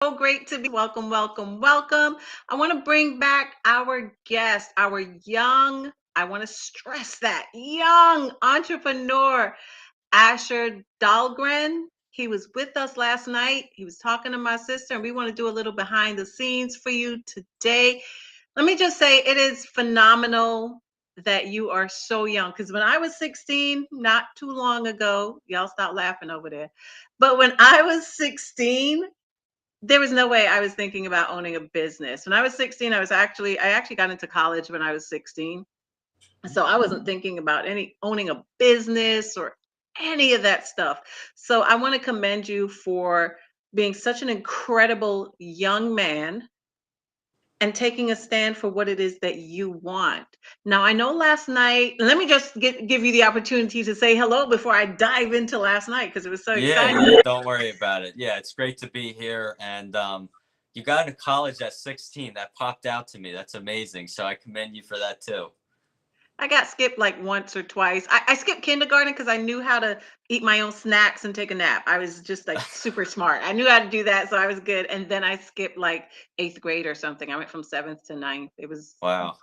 So great to be. Welcome, welcome, welcome. I want to bring back our guest, our young, I want to stress that, young entrepreneur, Asher Dahlgren. He was with us last night. He was talking to my sister, and we want to do a little behind the scenes for you today. Let me just say, it is phenomenal that you are so young. Because when I was 16, not too long ago, y'all stop laughing over there. But when I was 16, there was no way I was thinking about owning a business. When I was 16, I actually got into college when I was 16. So I wasn't thinking about any owning a business or any of that stuff. So I want to commend you for being such an incredible young man and taking a stand for what it is that you want. Now, I know last night, let me just give you the opportunity to say hello before I dive into last night because it was so Yeah, exciting. yeah, don't worry about it. Yeah, it's great to be here. And you got into college at 16. That popped out to me. That's amazing. So I commend you for that too. I got skipped like once or twice. I skipped kindergarten because I knew how to eat my own snacks and take a nap. I was just like super smart. I knew how to do that, so I was good. And then I skipped like eighth grade or something. I went from seventh to ninth. It was, Wow.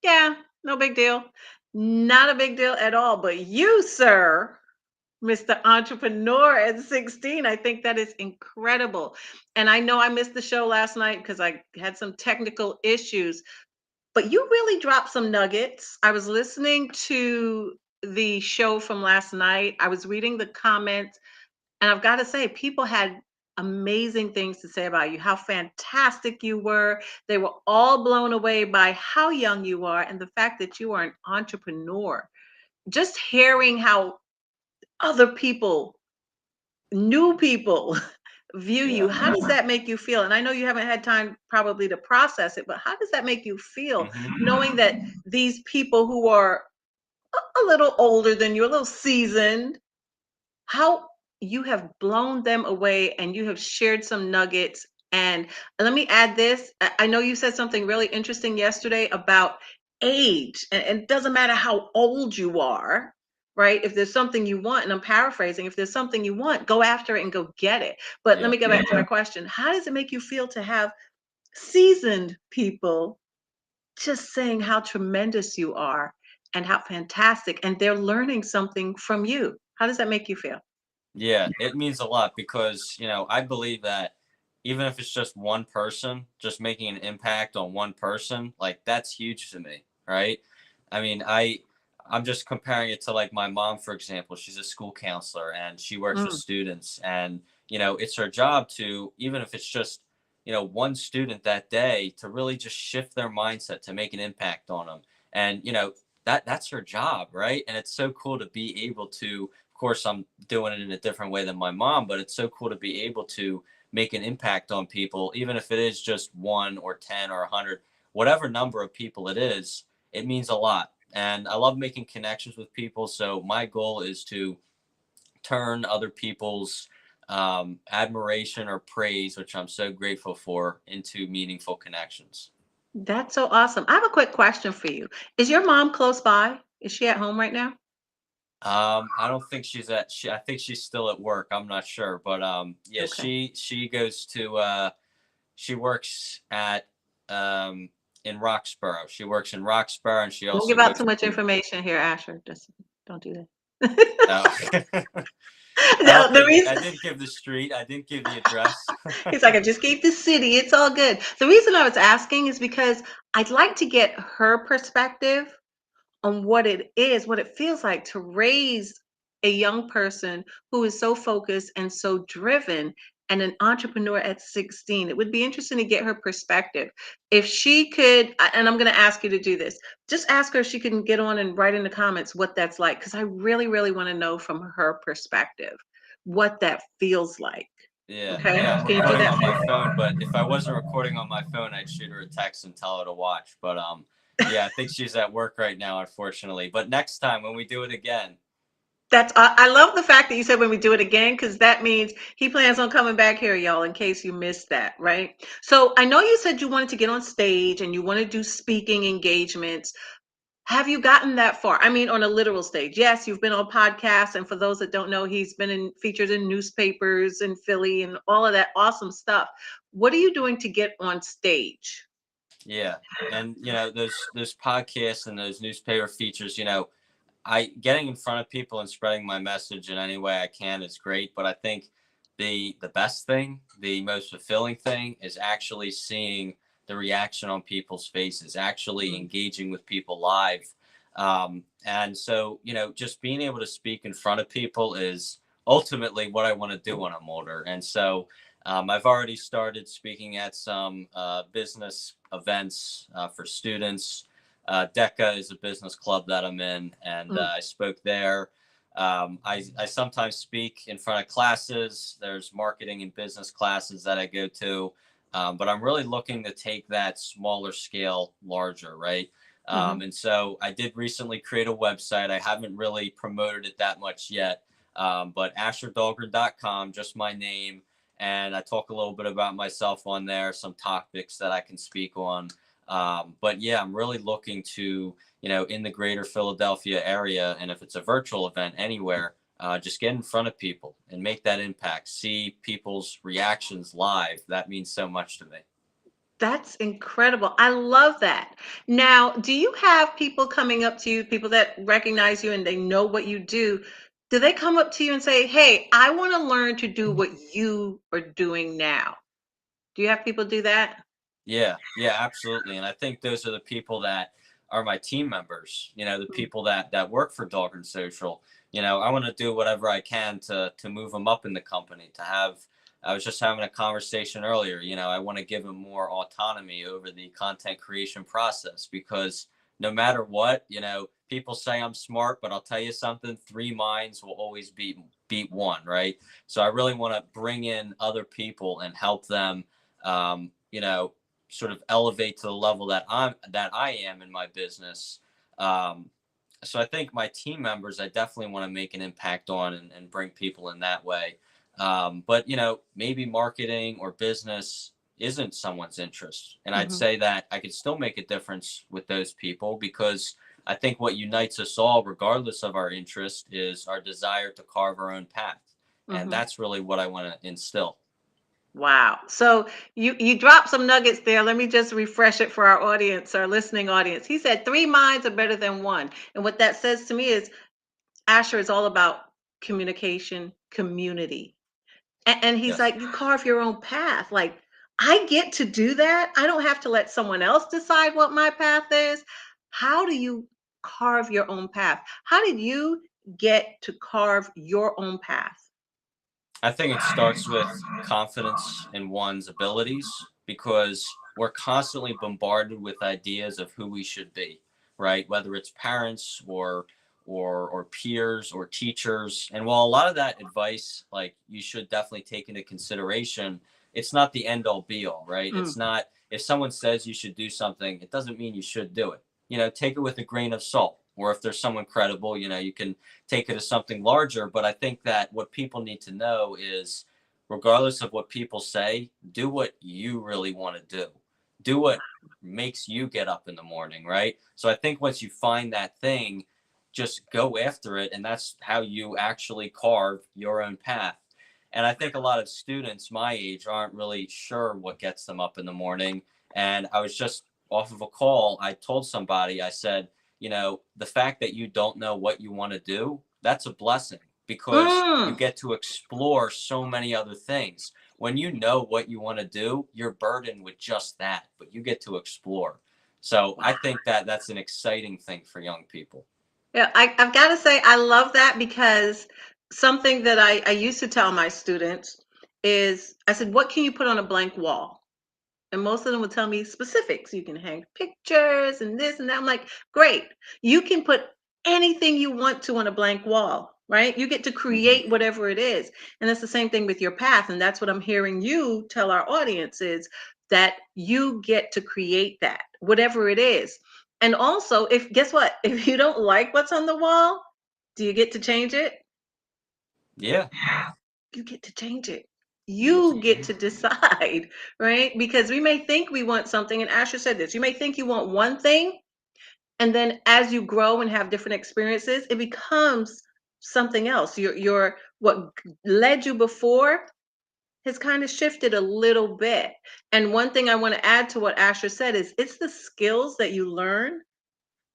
yeah, no big deal. Not a big deal at all. But you, sir, Mr. Entrepreneur at 16, I think that is incredible. And I know I missed the show last night because I had some technical issues, but you really dropped some nuggets. I was listening to the show from last night. I was reading the comments, and I've got to say, people had amazing things to say about you, how fantastic you were. They were all blown away by how young you are and the fact that you are an entrepreneur. Just hearing how other people, new people, view you, Yeah. how does that make you feel? And I know you haven't had time probably to process it, but how does that make you feel hmm knowing that these people who are a little older than you, a little seasoned, how you have blown them away and you have shared some nuggets? And let me add this. I know you said something really interesting yesterday about age, and it doesn't matter how old you are, right? If there's something you want, and I'm paraphrasing, if there's something you want, go after it and go get it. But let Yep. me go back to my question. How does it make you feel to have seasoned people just saying how tremendous you are and how fantastic, and they're learning something from you? How does that make you feel? Yeah, it means a lot because, I believe that even if it's just one person, just making an impact on one person, like that's huge to me, right? I mean, I'm just comparing it to like my mom, for example. She's a school counselor and she works with Mm. students and, it's her job to, even if it's just, one student that day to really just shift their mindset to make an impact on them. And, that's her job, right? And it's so cool to be able to, of course, I'm doing it in a different way than my mom, but it's so cool to be able to make an impact on people, even if it is just one or 10 or 100, whatever number of people it is, it means a lot. And I love making connections with people. So my goal is to turn other people's admiration or praise, which I'm so grateful for, into meaningful connections. That's so awesome. I have a quick question for you. Is your mom close by? Is she at home right now? I don't think I think she's still at work. I'm not sure, but yeah, Okay. she goes to she works at um in Roxborough. She works in Roxborough, and she Don't also give out goes too much to. information here, Asher. Just don't do Oh. that. I don't The think I reason didn't give the street. I didn't give the address. he's like, I just gave the city. It's all good. The reason I was asking is because I'd like to get her perspective on what it is, what it feels like to raise a young person who is so focused and so driven and an entrepreneur at 16. It would be interesting to get her perspective. If she could, and I'm going to ask you to do this, just ask her if she can get on and write in the comments what that's like, because I really, really want to know from her perspective what that feels like. Yeah, Okay, yeah, I'm can you do recording that on for my me? phone, but if I wasn't recording on my phone, I'd shoot her a text and tell her to watch. But yeah, I think she's at work right now, unfortunately. But next time when we do it again. That's I love the fact that you said when we do it again, because that means he plans on coming back here, y'all, in case you missed that, right? So I know you said you wanted to get on stage and you want to do speaking engagements. Have you gotten that far? I mean, on a literal stage. Yes, you've been on podcasts, and for those that don't know, he's been in featured in newspapers in Philly and all of that awesome stuff. What are you doing to get on stage? Yeah. And those podcasts and those newspaper features, I getting in front of people and spreading my message in any way I can is great, but I think the best thing, the most fulfilling thing is actually seeing the reaction on people's faces, actually Mm, engaging with people live. And so, just being able to speak in front of people is ultimately what I want to do when I'm older. And so, I've already started speaking at some business events for students. DECA is a business club that I'm in, and mm, I spoke there. I sometimes speak in front of classes. There's marketing and business classes that I go to, but I'm really looking to take that smaller scale larger, right? mhm. And so I did recently create a website. I haven't really promoted it that much yet, but AsherDahlgren.com, just my name. And I talk a little bit about myself on there, some topics that I can speak on. But yeah, I'm really looking to, in the greater Philadelphia area, and if it's a virtual event anywhere, just get in front of people and make that impact. See people's reactions live. That means so much to me. That's incredible. I love that. Now, do you have people coming up to you, people that recognize you and they know what you do? Do they come up to you and say, "Hey, I want to learn to do what you are doing now"? Do you have people do that? Yeah, yeah, absolutely. And I think those are the people that are my team members, the Mm, people that work for Dahlgren Social. I want to do whatever I can to move them up in the company, to have I was just having a conversation earlier, I want to give them more autonomy over the content creation process because no matter what, people say I'm smart, but I'll tell you something, three minds will always beat one, right? So I really want to bring in other people and help them sort of elevate to the level that I am in my business. Um, so I think my team members, I definitely want to make an impact on and bring people in that way. But maybe marketing or business isn't someone's interest, and I'd mhm, say that I could still make a difference with those people because I think what unites us all, regardless of our interest, is our desire to carve our own path, and mhm. that's really what I want to instill. Wow. So you dropped some nuggets there. Let me just refresh it for our audience, our listening audience. He said three minds are better than one. And what that says to me is Asher is all about communication, community. And he's Yes. like, you carve your own path. Like, I get to do that. I don't have to let someone else decide what my path is. How do you carve your own path? How did you get to carve your own path? I think it starts with confidence in one's abilities because we're constantly bombarded with ideas of who we should be, right? Whether it's parents or peers or teachers. And while a lot of that advice, like you should definitely take into consideration, it's not the end all be all, right? Mm, It's not if someone says you should do something, it doesn't mean you should do it. Take it with a grain of salt. Or if there's someone credible, you can take it as something larger. But I think that what people need to know is, regardless of what people say, do what you really want to do. Do what makes you get up in the morning, right? So I think once you find that thing, just go after it. And that's how you actually carve your own path. And I think a lot of students my age aren't really sure what gets them up in the morning. And I was just off of a call. I told somebody, I said, the fact that you don't know what you want to do, that's a blessing because you mm. get to explore so many other things. When you know what you want to do, you're burdened with just that, but you get to explore. So I think that that's an exciting thing for young people. Yeah, I've got to say, I love that because something that I used to tell my students is I said, what can you put on a blank wall? And most of them would tell me specifics. You can hang pictures and this and that. I'm like, great. You can put anything you want to on a blank wall, right? You get to Mm-hmm. create whatever it is. And it's the same thing with your path. And that's what I'm hearing you tell our audience is that you get to create that, whatever it is. And also, if guess what? If you don't like what's on the wall, do you get to change it? Yeah, You get to change it. you get to You get change to it. decide, right? Because we may think we want something, and Asher said this, you may think you want one thing, And then as you grow and have different experiences, it becomes something else. Your what led you before has kind of shifted a little bit. And one thing I want to add to what Asher said is it's the skills that you learn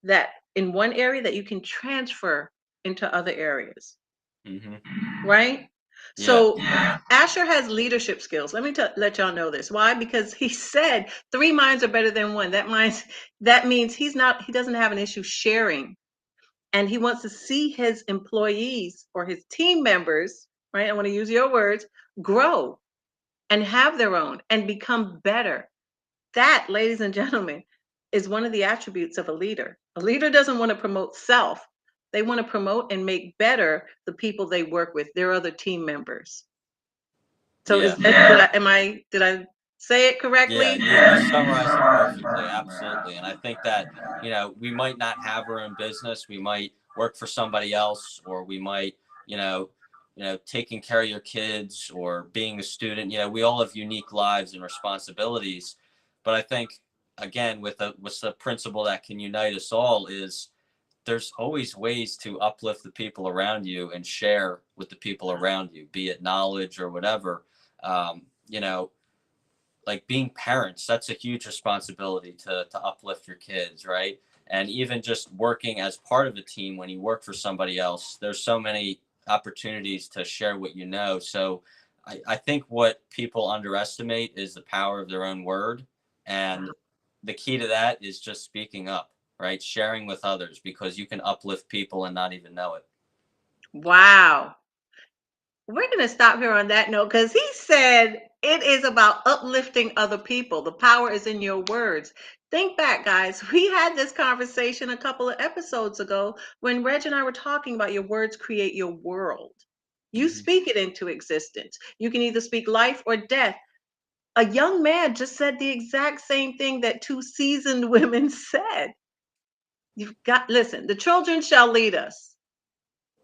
that in one area that you can transfer into other areas, Hmm. right? Yeah. So Asher has leadership skills. Let me let y'all know this. Why? Because he said three minds are better than one. That means he doesn't have an issue sharing, and he wants to see his employees or his team members, right? I want to use your words, grow and have their own and become better. That, ladies and gentlemen, is one of the attributes of a leader. A leader doesn't want to promote self. They want to promote and make better the people they work with, their other team members. So Yeah. did I say it Yeah, correctly? you summarized it perfectly. Absolutely. And I think that, we might not have our own business. We might work for somebody else, or we might, you know, taking care of your kids or being a student. We all have unique lives and responsibilities. But I think, again, with the principle that can unite us all is there's always ways to uplift the people around you and share with the people around you, be it knowledge or whatever. Um, you know, like being parents, that's a huge responsibility to uplift your kids, right? And even just working as part of a team, when you work for somebody else, there's so many opportunities to share what you know. So I think what people underestimate is the power of their own word. And the key to that is just speaking up, right? Sharing with others, because you can uplift people and not even know it. Wow. We're going to stop here on that note because he said it is about uplifting other people. The power is in your words. Think back, guys. We had this conversation a couple of episodes ago when Reg and I were talking about your words create your world. You Hmm. speak it into existence. You can either speak life or death. A young man just said the exact same thing that two seasoned women said. Listen, the children shall lead us.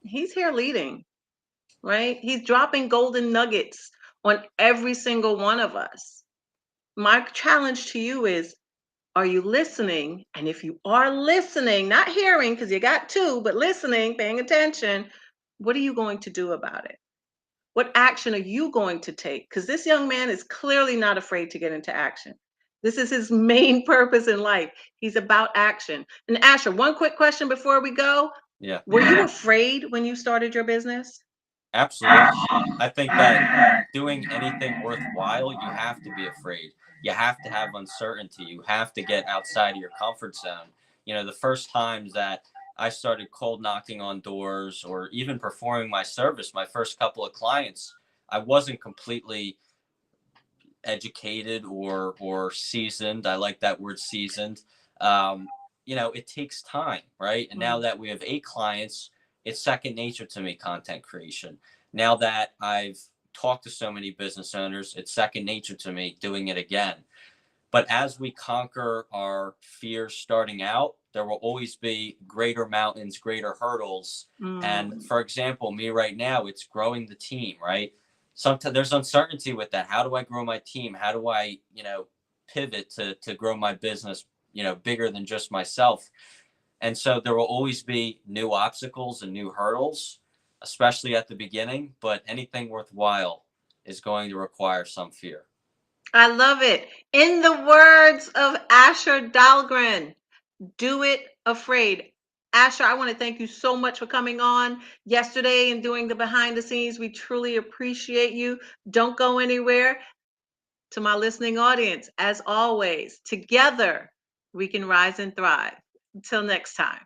He's here leading, right? He's dropping golden nuggets on every single one of us. My challenge to you is, are you listening? And if you are listening, not hearing, because you got two, but listening, paying attention, what are you going to do about it? What action are you going to take? Because this young man is clearly not afraid to get into action. This is his main purpose in life. He's about action. And Asher, one quick question before we go. Yeah. Were you afraid when you started your business? Absolutely. I think that doing anything worthwhile, you have to be afraid. You have to have uncertainty. You have to get outside of your comfort zone. The first times that I started cold knocking on doors or even performing my service, my first couple of clients, I wasn't completely educated or seasoned. I like that word seasoned. Um, it takes time, right? And now Mm. that we have 8 clients, it's second nature to me, content creation. Now that I've talked to so many business owners, it's second nature to me doing it again. But as we conquer our fears starting out, there will always be greater mountains, greater hurdles. And Mm. for example, me right now, it's growing the team, right? Sometimes there's uncertainty with that. How do I grow my team? How do I, pivot to grow my business, bigger than just myself? And so there will always be new obstacles and new hurdles, especially at the beginning. But anything worthwhile is going to require some fear. I love it. In the words of Asher Dahlgren, do it afraid. Asher, I want to thank you so much for coming on yesterday and doing the behind the scenes. We truly appreciate you. Don't go anywhere. To my listening audience, as always, together we can rise and thrive. Until next time.